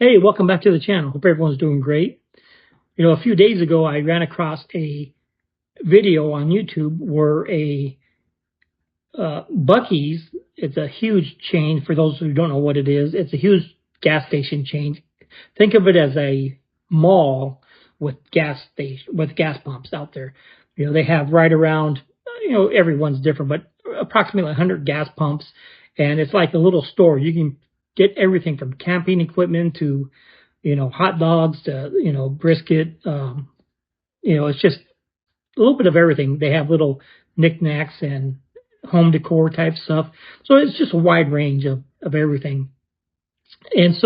Hey, welcome back to the channel. Hope everyone's doing great. A few days ago, I ran across a video on YouTube where a Buc-ee's, it's a huge chain. For those who don't know what it is, it's a huge gas station chain. Think of it as a mall with gas pumps out there. They have right around, everyone's different, but approximately 100 gas pumps, and it's like a little store. You can get everything from camping equipment to, hot dogs to, brisket. It's just a little bit of everything. They have little knickknacks and home decor type stuff. So it's just a wide range of everything. And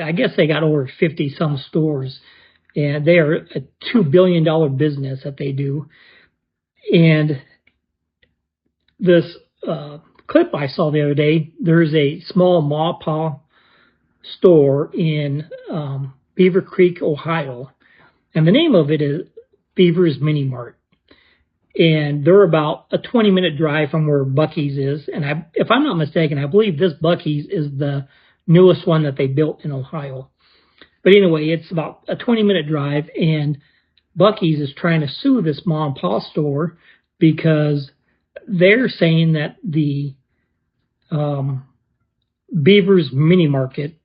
I guess they got over 50 some stores, and they are a $2 billion business that they do. And this clip I saw the other day, there's a small ma pa store in Beaver Creek, Ohio, and the name of it is Beavers Mini Mart. And they're about a 20-minute drive from where Buc-ee's is. And if I'm not mistaken, I believe this Buc-ee's is the newest one that they built in Ohio. But anyway, it's about a 20-minute drive, and Buc-ee's is trying to sue this mom and pop store because they're saying that the Beavers Mini Market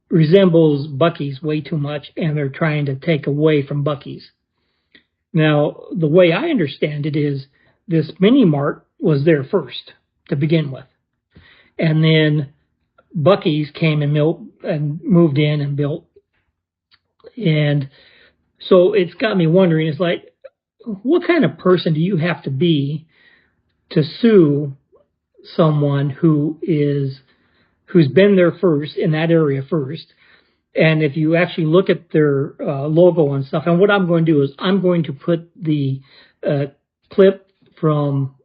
resembles Buc-ee's way too much, and they're trying to take away from Buc-ee's. Now, the way I understand it is this mini mart was there first to begin with, and then Buc-ee's came and moved in and built. And so it's got me wondering, it's like, what kind of person do you have to be to sue someone who's been there first, in that area first? And if you actually look at their logo and stuff, and what I'm going to do is I'm going to put the clip from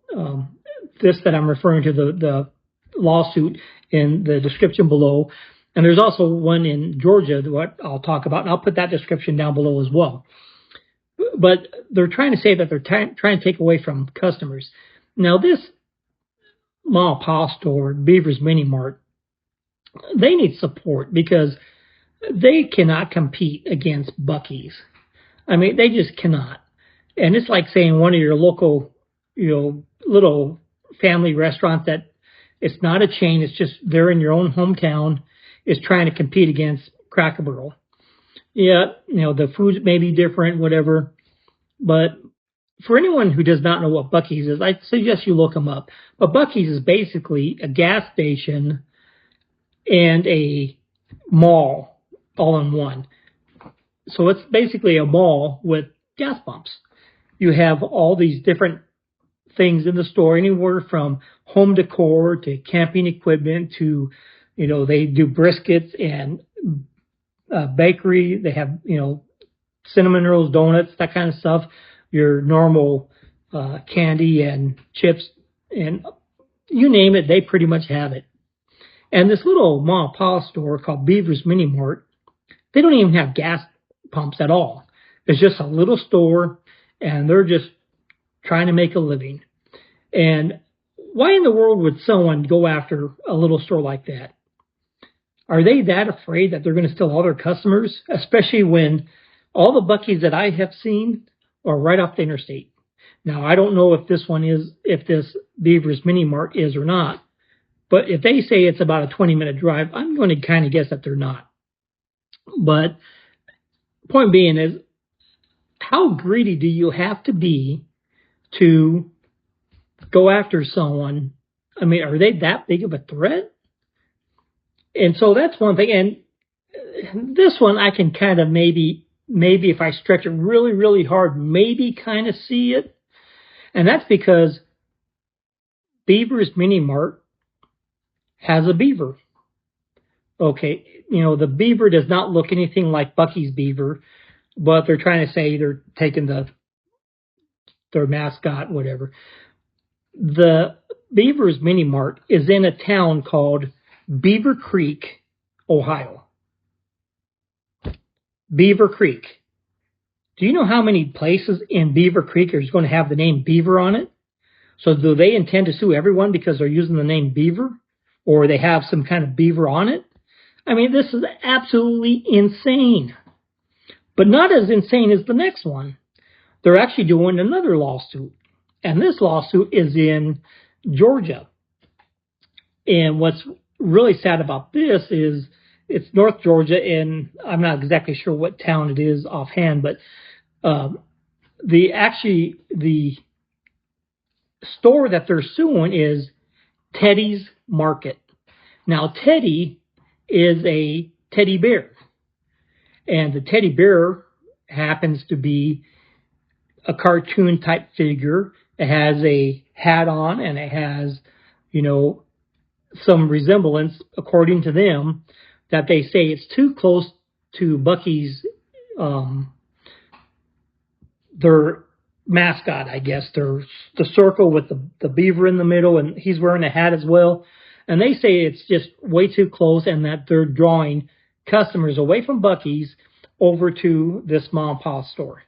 this that I'm referring to, the lawsuit, in the description below. And there's also one in Georgia that I'll talk about, and I'll put that description down below as well. But they're trying to say that they're trying to take away from customers. Now, this mom and pop store, Beavers Mini Mart, they need support because they cannot compete against Buc-ee's. I mean, they just cannot. And it's like saying one of your local, little family restaurants that it's not a chain, it's just they're in your own hometown, is trying to compete against Cracker Barrel. Yeah, the food may be different, whatever. But for anyone who does not know what Buc-ee's is, I suggest you look them up. But Buc-ee's is basically a gas station and a mall all in one. So it's basically a mall with gas pumps. You have all these different things in the store, anywhere from home decor to camping equipment to, they do briskets and bakery. They have, cinnamon rolls, donuts, that kind of stuff. Your normal candy and chips, and you name it, they pretty much have it. And this little mom and pop store called Beavers Mini Mart, they don't even have gas pumps at all. It's just a little store, and they're just trying to make a living. And why in the world would someone go after a little store like that? Are they that afraid that they're going to steal all their customers? Especially when all the Buc-ee's that I have seen are right off the interstate. Now, I don't know if this Beavers Mini Mart is or not. But if they say it's about a 20-minute drive, I'm going to kind of guess that they're not. But point being is, how greedy do you have to be to go after someone? I mean, are they that big of a threat? And so that's one thing. And this one I can kind of maybe if I stretch it really, really hard, maybe kind of see it. And that's because Beavers Mini Mart has a beaver. Okay, the beaver does not look anything like Buc-ee's beaver, but they're trying to say they're taking their mascot, whatever. The Beavers Mini Mart is in a town called Beaver Creek, Ohio. Beaver Creek. Do you know how many places in Beaver Creek are going to have the name Beaver on it? So do they intend to sue everyone because they're using the name Beaver? Or they have some kind of beaver on it? I mean, this is absolutely insane. But not as insane as the next one. They're actually doing another lawsuit. And this lawsuit is in Georgia. And what's really sad about this is it's North Georgia, and I'm not exactly sure what town it is offhand, but the store that they're suing is Teddy's Market. Now, Teddy is a teddy bear, and the teddy bear happens to be a cartoon type figure. It has a hat on, and it has, some resemblance, according to them, that they say it's too close to Bucky's, their mascot, I guess. There's the circle with the beaver in the middle, and he's wearing a hat as well. And they say it's just way too close, and that they're drawing customers away from Bucky's over to this mom and pop store.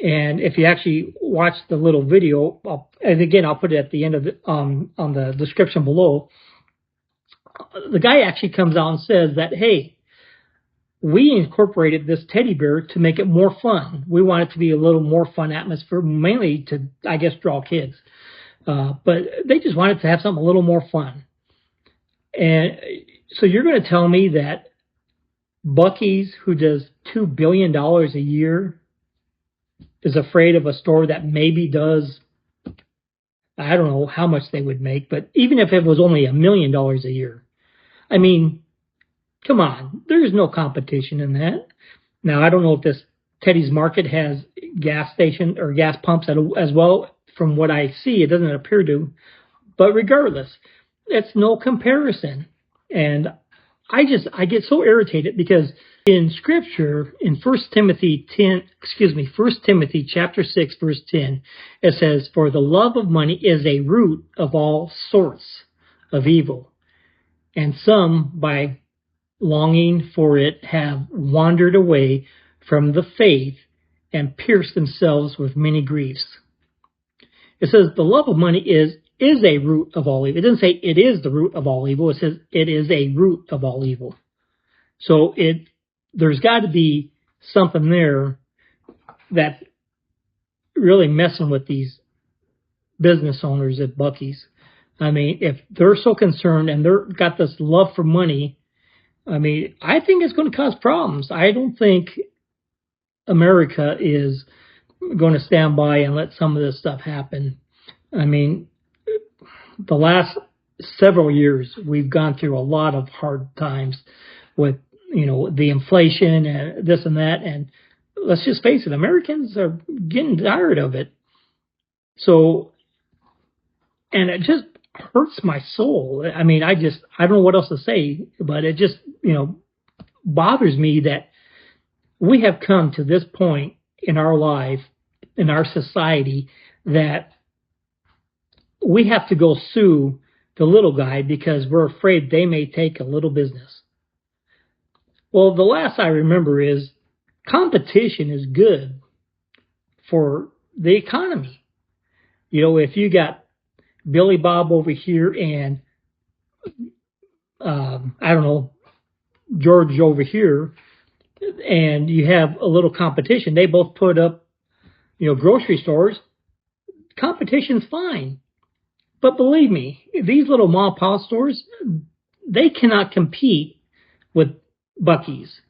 And if you actually watch the little video, I'll put it at the end of on the description below. The guy actually comes out and says that, hey, we incorporated this teddy bear to make it more fun. We want it to be a little more fun atmosphere, mainly to, I guess, draw kids. But they just wanted to have something a little more fun. And so you're going to tell me that Bucky's, who does $2 billion a year, is afraid of a store that maybe does, I don't know how much they would make, but even if it was only $1 million a year, I mean, come on, there's no competition in that. Now, I don't know if this Teddy's Market has gas station or gas pumps as well. From what I see, it doesn't appear to. But regardless, it's no comparison. And I get so irritated because in Scripture, in 1 Timothy chapter 6, verse 10, it says, "For the love of money is a root of all sorts of evil, and some, by longing for it, have wandered away from the faith and pierced themselves with many griefs." It says the love of money is a root of all evil. It doesn't say it is the root of all evil. It says it is a root of all evil. So there's got to be something there that's really messing with these business owners at Bucky's. I mean, if they're so concerned and they're got this love for money, I mean, I think it's going to cause problems. I don't think America is going to stand by and let some of this stuff happen. I mean, the last several years, we've gone through a lot of hard times with, the inflation and this and that. And let's just face it, Americans are getting tired of it. So, and it just hurts my soul. I mean, I don't know what else to say, but it just, bothers me that we have come to this point in our life, in our society, that we have to go sue the little guy because we're afraid they may take a little business. Well, the last I remember is competition is good for the economy. If you got Billy Bob over here and, George over here, and you have a little competition, they both put up, grocery stores, competition's fine. But believe me, these little mom and pop stores, they cannot compete with Bucky's.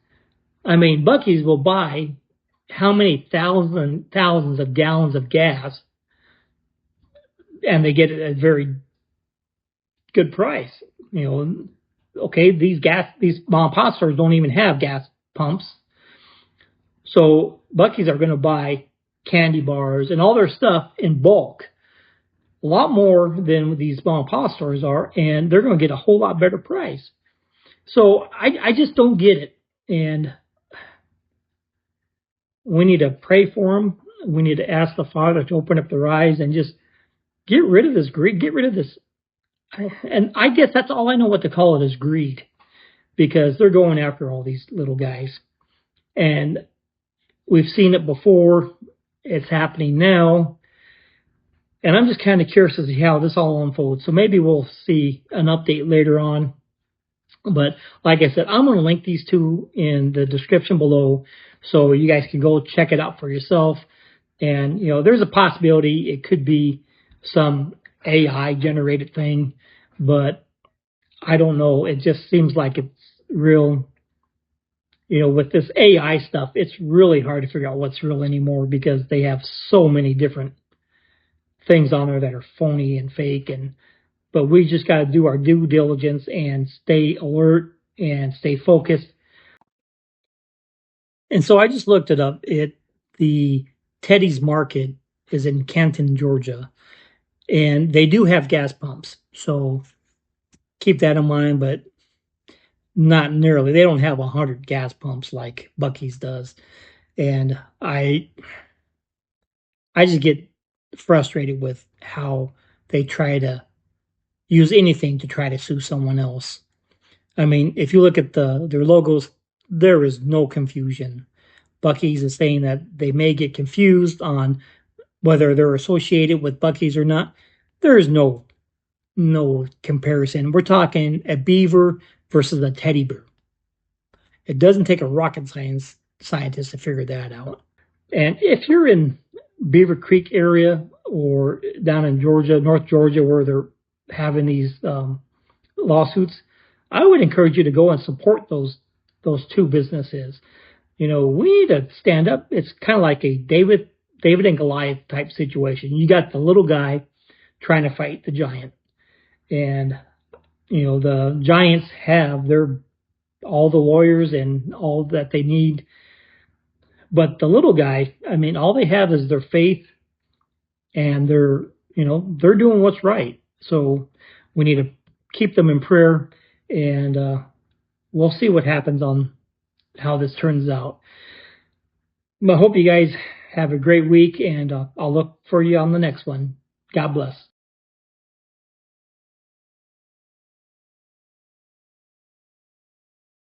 I mean, Bucky's will buy how many thousands of gallons of gas, and they get it at a very good price. Okay, these mom and pop stores don't even have gas pumps. So Bucky's are going to buy candy bars and all their stuff in bulk, a lot more than these mom and pop stores are, and they're going to get a whole lot better price. So I just don't get it. And we need to pray for them. We need to ask the Father to open up their eyes and just get rid of this greed, get rid of this. And I guess that's all I know what to call it is greed, because they're going after all these little guys. And we've seen it before. It's happening now. And I'm just kind of curious to see how this all unfolds. So maybe we'll see an update later on But like I said, I'm going to link these two in the description below so you guys can go check it out for yourself. And, there's a possibility it could be some AI generated thing, but I don't know. It just seems like it's real, with this AI stuff, it's really hard to figure out what's real anymore because they have so many different things on there that are phony and fake. But we just got to do our due diligence and stay alert and stay focused. And so I just looked it up. The Teddy's Market is in Canton, Georgia, and they do have gas pumps. So keep that in mind, but not nearly. They don't have 100 gas pumps like Buc-ee's does. And I just get frustrated with how they try to use anything to try to sue someone else. I mean, if you look at their logos, there is no confusion. Buc-ee's is saying that they may get confused on whether they're associated with Buc-ee's or not. There is no comparison. We're talking a beaver versus a teddy bear. It doesn't take a rocket scientist to figure that out. And if you're in Beaver Creek area or down in Georgia, North Georgia, where they're having these lawsuits, I would encourage you to go and support those two businesses. We need to stand up. It's kind of like a David and Goliath type situation. You got the little guy trying to fight the giant, and the giants have all the lawyers and all that they need. But the little guy, I mean, all they have is their faith, and they're doing what's right. So we need to keep them in prayer, and we'll see what happens on how this turns out. But I hope you guys have a great week, and I'll look for you on the next one. God bless.